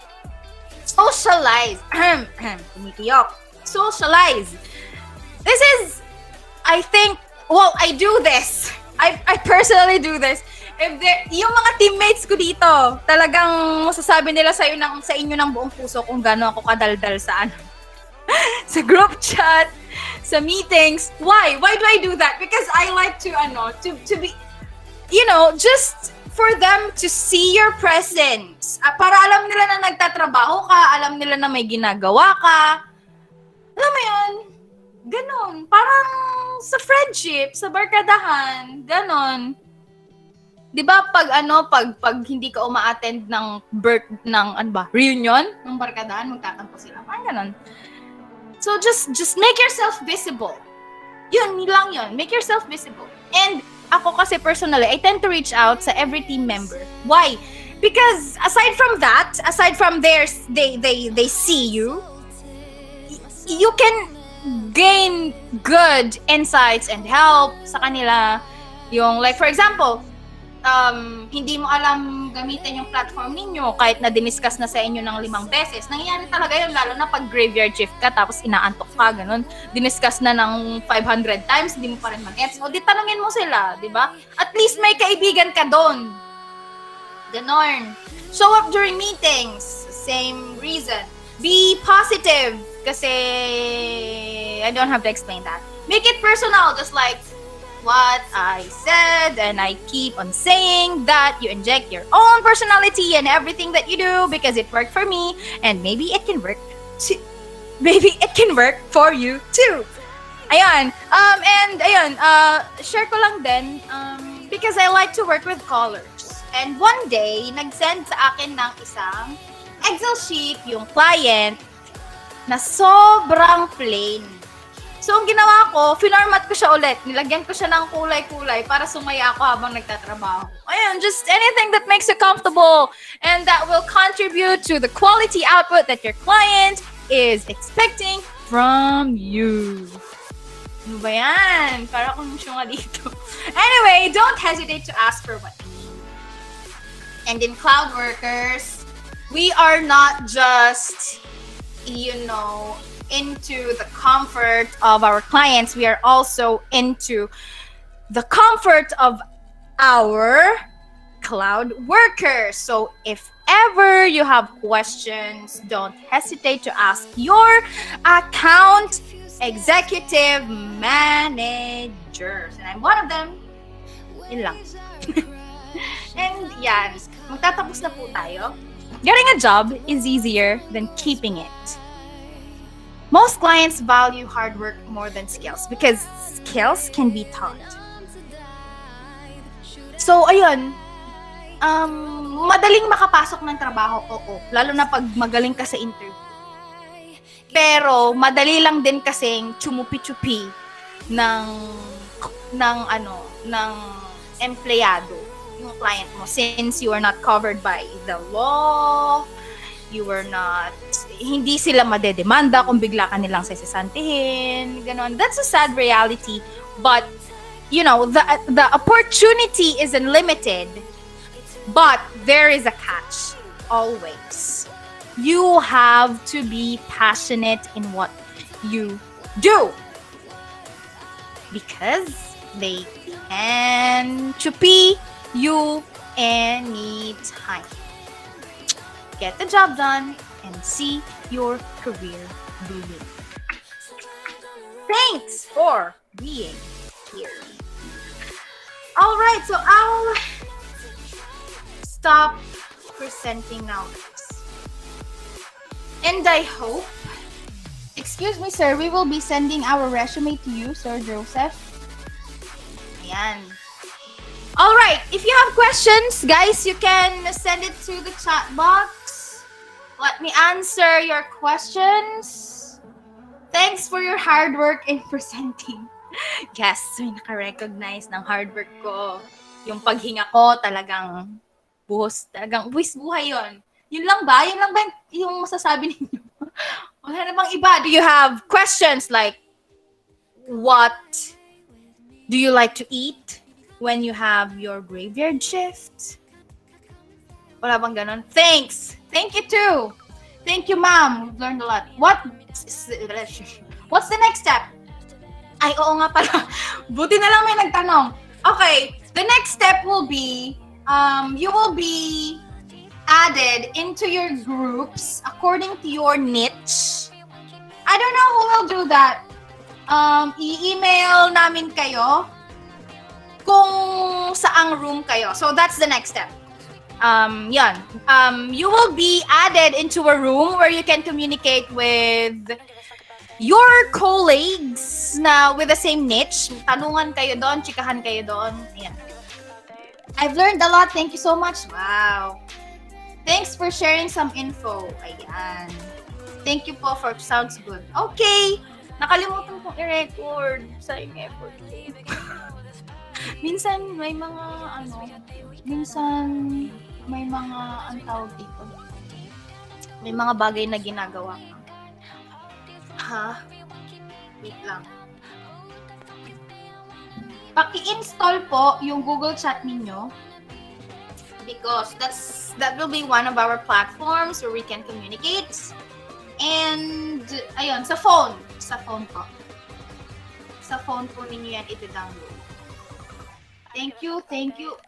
Speaker 2: Socialize. Tumitiyok. Socialize. This is, I think, well, I do this. I personally do this. If yung mga teammates ko dito, talagang masasabi nila sa inyo ng buong puso kung gaano ako kadaldal sa sa group chat, sa meetings. Why? Why do I do that? Because I like to to be, just for them to see your presence. Para alam nila na nagtatrabaho ka, alam nila na may ginagawa ka. Alam mo yun? Ganon. Parang sa friendship, sa barkadahan, ganon. 'Di ba pag hindi ka uma-attend ng reunion ng barkadahan, magtatampo sila. Parang ganon. So just make yourself visible. Yun lang yun. Make yourself visible. And ako kasi personally, I tend to reach out sa every team member. Why? Because aside from they see you, you can gain good insights and help sa kanila. Yung like for example, hindi mo alam gamitin yung platform ninyo kahit na diniscuss na sa inyo ng 5 beses. Nangyayari talaga yun, lalo na pag graveyard shift ka tapos inaantok ka, ganun. Diniscuss na ng 500 times, hindi mo pa rin mag-gets. O di tanungin mo sila, di ba? At least may kaibigan ka doon. Ganon. Show up during meetings. Same reason. Be positive. Kasi I don't have to explain that. Make it personal, just like what I said, and I keep on saying that you inject your own personality in everything that you do because it worked for me, and maybe it can work too. Maybe it can work for you too. Ayun. Share ko lang din because I like to work with callers. And one day, nag-send sa akin ng isang Excel sheet yung client na sobrang plain. So, ang ginawa ko, finormat ko siya ulit. Nilagyan ko siya ng kulay-kulay para sumaya ako habang nagtatrabaho. Ayun, just anything that makes you comfortable and that will contribute to the quality output that your client is expecting from you. Ano ba yan? Para akong syunga dito. Anyway, don't hesitate to ask for what you need. And in CloudWorkers, we are not just, into the comfort of our clients, we are also into the comfort of our cloud workers. So if ever you have questions, don't hesitate to ask your account executive managers. And I'm one of them. Yun lang. And yan, magtatapos na po tayo. Getting a job is easier than keeping it. Most clients value hard work more than skills because skills can be taught. So, ayun. Madaling makapasok ng trabaho, oo. Lalo na pag magaling ka sa interview. Pero, madali lang din kasing chumupi-chupi ng empleyado, yung client mo, since you are not covered by the law, you were not, hindi sila madedemanda kung bigla ka nilang sasasantihin, ganon. That's a sad reality, but the opportunity is unlimited, but there is a catch always. You have to be passionate in what you do because they can chupi you anytime. get the job done, and see your career bloom. Thanks for being here. All right, so I'll stop presenting now. And I hope, excuse me, sir, we will be sending our resume to you, Sir Joseph. Ayan. All right, if you have questions, guys, you can send it to the chat box. Let me answer your questions. Thanks for your hard work in presenting. Yes, may naka-recognize ng hard work ko. Yung paghinga ko talagang buhos, talagang buhay yun. Yun lang ba? Yun lang ba yung masasabi ninyo? Wala na bang iba? Do you have questions like, what do you like to eat when you have your graveyard shift? Wala bang ganon? Thanks! Thank you too! Thank you, ma'am. We've learned a lot. What's the next step? Ay, oo nga pala. Buti na lang may nagtanong. Okay, the next step will be, you will be added into your groups according to your niche. I don't know who will do that. I-email namin kayo kung saang room kayo. So that's the next step. You will be added into a room where you can communicate with your colleagues na with the same niche. Tanungan kayo doon, chikahan kayo doon. Ayan. I've learned a lot. Thank you so much. Wow. Thanks for sharing some info. Ayan. Thank you po for sounds good. Okay. Nakalimutan kong i-record. Sayang effort. Minsan may mga ang tawag dito. May mga bagay na ginagawa ka. Ha? Wait lang. Paki-install po yung Google Chat ninyo because that will be one of our platforms where we can communicate. And ayun, sa phone ko. Sa phone po ninyo yan iti-download. Thank you. Thank you.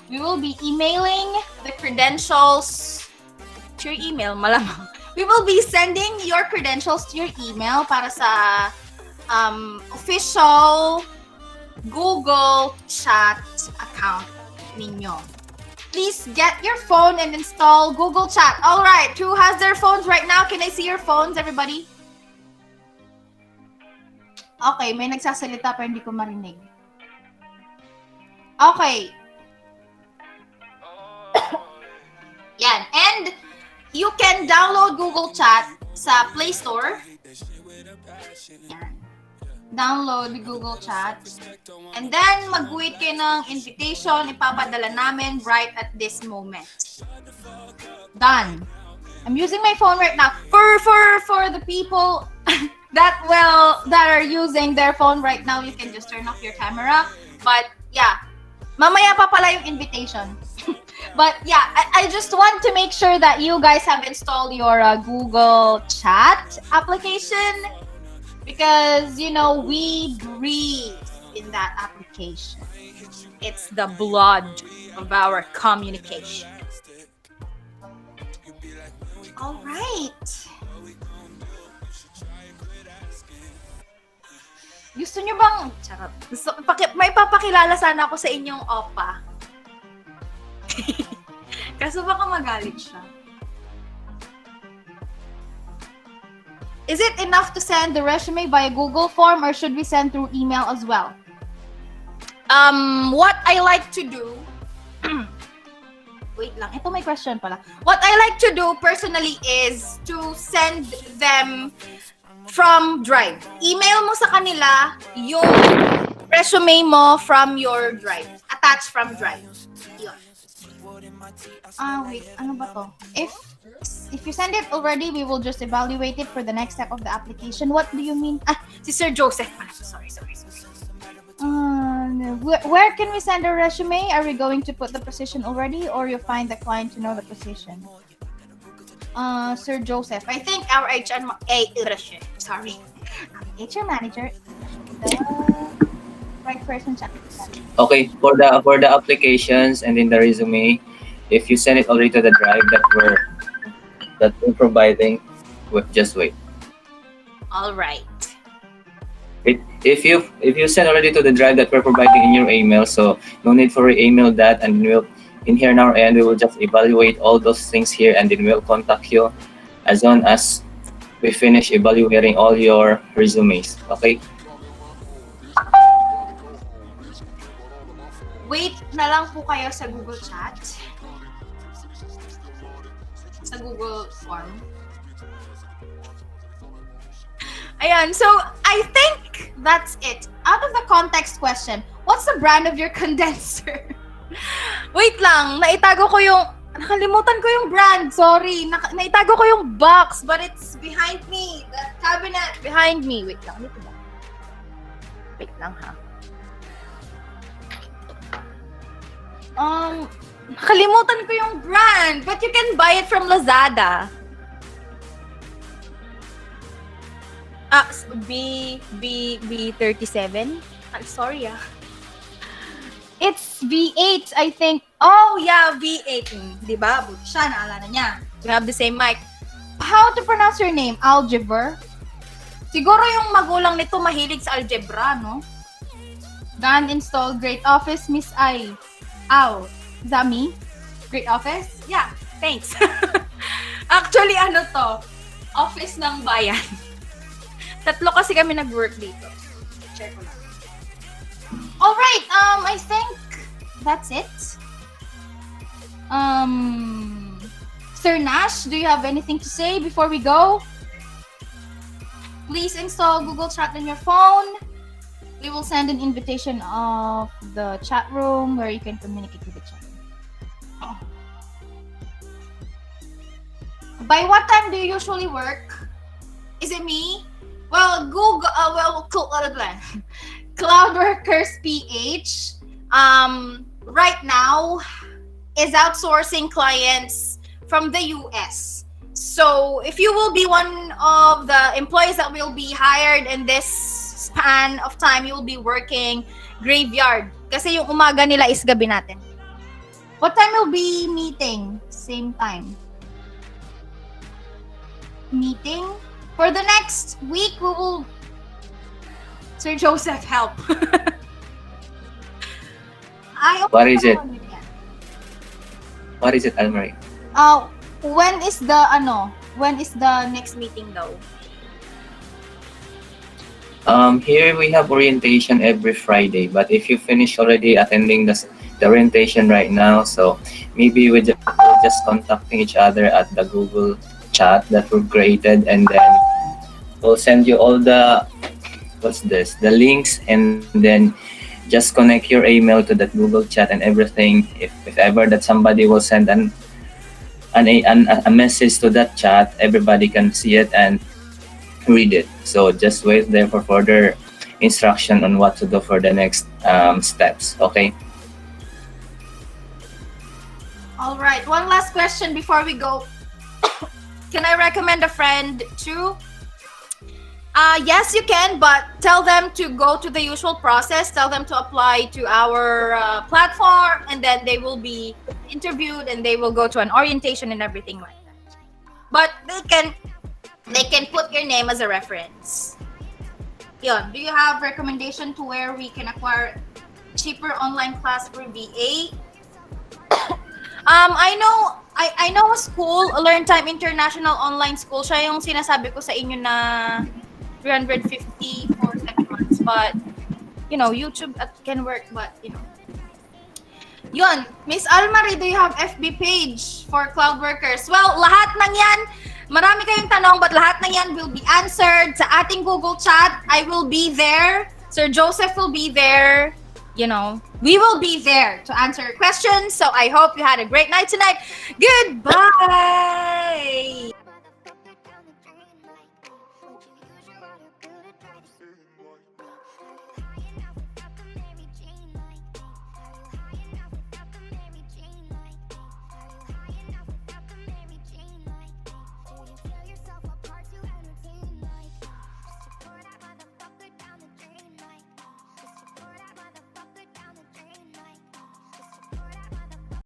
Speaker 2: We will be emailing the credentials to your email, malamang. We will be sending your credentials to your email para sa official Google Chat account ninyo. Please get your phone and install Google Chat. All right, who has their phones right now? Can I see your phones, everybody? Okay, may nagsasalita pero hindi ko marinig. Okay. Yan. And you can download Google Chat sa Play Store. Yan. Download Google Chat. And then, mag-wait kayo ng invitation. Ipapadala namin right at this moment. Done. I'm using my phone right now. For the people that are using their phone right now, you can just turn off your camera. But, yeah. Mamaya pa pala yung invitation. But yeah, I just want to make sure that you guys have installed your Google Chat application because, you know, we breathe in that application. It's the blood of our communication. All right. Gusto nyo bang, charot, may papakilala sana ako sa inyong opa. Kaso baka magalit siya. Is it enough to send the resume via Google form or should we send through email as well? What I like to do, wait lang, ito may question pala. What I like to do personally is to send them from Drive. Email mo sa kanila yung resume mo from your Drive. Attach from Drive. Yun. Wait, ano ba to? If you send it already, we will just evaluate it for the next step of the application. What do you mean? Si Sir Joseph. Sorry. Where can we send a resume? Are we going to put the position already or you find the client to know the position? Sir Joseph, I think our HR manager person check.
Speaker 1: Okay, for the applications and in the resume, if you send it already to the drive that we're providing, just wait.
Speaker 2: All right.
Speaker 1: If you send already to the drive that we're providing in your email, so no need for email that, and we'll in here in our end we will just evaluate all those things here, and then we'll contact you as soon as we finish evaluating all your resumes. Okay.
Speaker 2: Wait na lang po kayo sa Google Chat. Sa Google Form. Ayan, so I think that's it. Out of the context question, what's the brand of your condenser? Wait lang, nakalimutan ko yung brand. Sorry, naitago ko yung box, but it's behind me. The cabinet behind me. Wait lang, dito ba? Wait lang ha. Nakalimutan ko yung brand, but you can buy it from Lazada. B37? I'm sorry It's V8, I think. Oh, yeah, V8. Diba? Buti siya, naalala niya. We have the same mic. How to pronounce your name? Algebra? Siguro yung magulang nito mahilig sa algebra, no? Done, install, great office, Miss I. Ow. Is that me? Great office? Yeah, thanks. Actually, ano to? Office ng bayan. Tatlo kasi kami nag-work dito. Check ko lang. Alright, I think that's it. Sir Nash, do you have anything to say before we go? Please install Google Chat on your phone. We will send an invitation of the chat room where you can communicate with the chat. Oh. By what time do you usually work? Is it me? Well, CloudWorkers.ph right now is outsourcing clients from the US. So if you will be one of the employees that will be hired in this span of time, you will be working graveyard. Kasi yung umaga nila is gabi natin. What time will be meeting? Same time. Meeting? For the next week, we will... Sir Joseph, help.
Speaker 1: What is it? What is it, Almarie?
Speaker 2: When is the next meeting though?
Speaker 1: Here we have orientation every Friday, but if you finish already attending the orientation right now, so maybe we're just contacting each other at the Google Chat that we created, and then we'll send you all the the links, and then just connect your email to that Google Chat and everything. If ever that somebody will send a message to that chat, everybody can see it and read it. So just wait there for further instruction on what to do for the next steps. Okay.
Speaker 2: All right. One last question before we go. Can I recommend a friend too? Yes, you can, but tell them to go to the usual process. Tell them to apply to our platform, and then they will be interviewed, and they will go to an orientation and everything like that. But they can put your name as a reference. Yon, do you have recommendation to where we can acquire cheaper online class for VA? I know a school, Learn Time International Online School. Siya yung sinasabi ko sa inyo na 350 for 7 months. But, YouTube can work, but, Yun, Miss Almarie, do you have FB page for CloudWorkers? Well, lahat ng yan, marami kayong tanong, but lahat ng yan will be answered sa ating Google Chat. I will be there. Sir Joseph will be there. We will be there to answer your questions. So I hope you had a great night tonight. Goodbye!